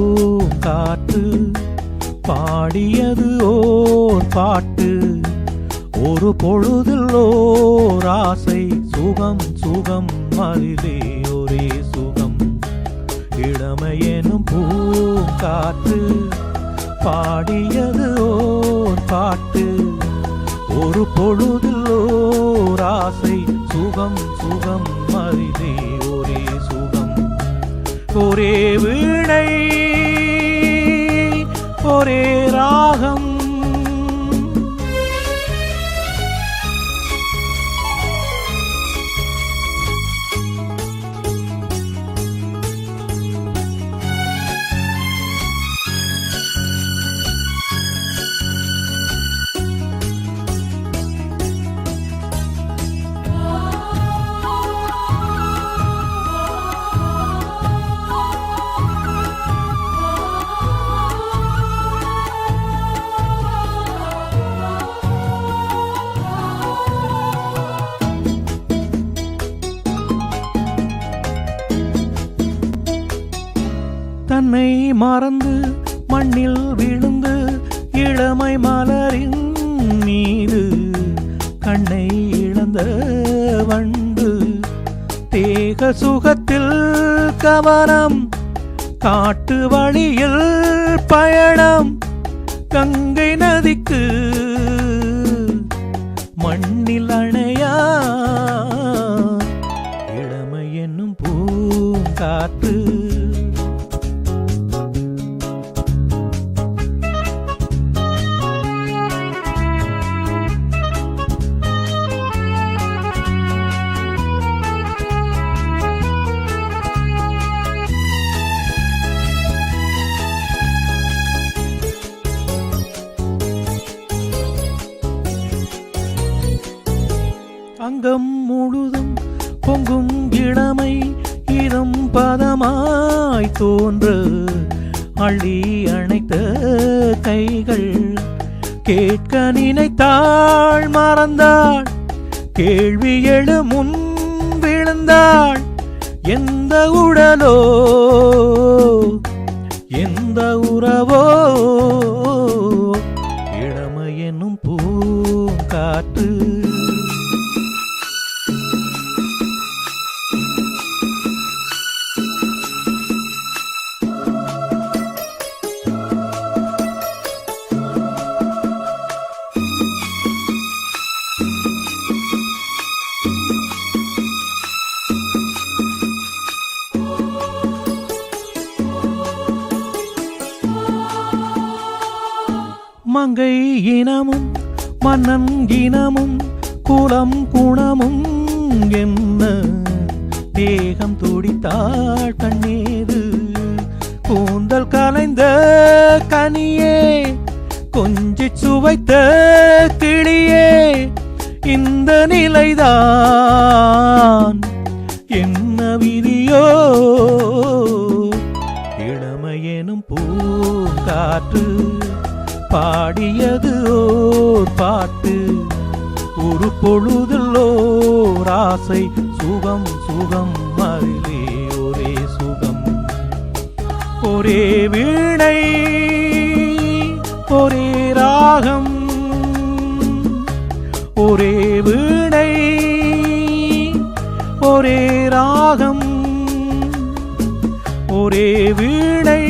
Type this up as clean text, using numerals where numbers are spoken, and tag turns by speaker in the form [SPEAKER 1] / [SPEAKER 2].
[SPEAKER 1] பூங்காற்று பாடியது ஓர் பாட்டு. ஒரு பொழுதில் ஓர் ஆசை சுகம் சுகம் அதிலே ஒரே சுகம். இளமையெனும் பூங்காற்று பாடியது ஓர் பாட்டு. ஒரு பொழுதில் ஓர் ஆசை சுகம் சுகம் அதிலே ஒரே சுகம். ஒரே வீணை ஒரே ராகம். தன்னை மறந்து மண்ணில் விழுந்து இளமை மலரின் மீது கண்ணை இழந்த வண்டு. தேக சுகத்தில் கவனம் காட்டு வழியில் பயணம். கங்கை நதிக்கு மண்ணில் அணையா இளமை என்னும் பூங்காற்று. அங்கம் முழுதும் பொங்கும் இளமை இதம் பதமாய் தோன்று. அள்ளி அணைத்த கைகள் கேட்க நினைத்தாள் மறந்தாள். கேள்வி எழு முன் விழுந்தாள். எந்த உடலோ எந்த உறவோ இளமை என்னும் பூங்காற்று. மங்கை இனமும் மன்னன் இனமும் குலம் குணமும் என்ன தேகம் துடித்தாள் கண்ணீரு. கூந்தல் கலைந்த கனியே கொஞ்சி சுவைத்த கிளியே. இந்த நிலைதான் என்ன விதியோ இளமையெனும் பூங்காற்று பாடியது ஓர் பாட்டு. ஒரு பொழுதில் ஓர் ஆசை சுகம் சுகம் அதிலே ஒரே சுகம். ஒரே வீணை ஒரே ராகம். ஒரே வீணை ஒரே ராகம். ஒரே வீணை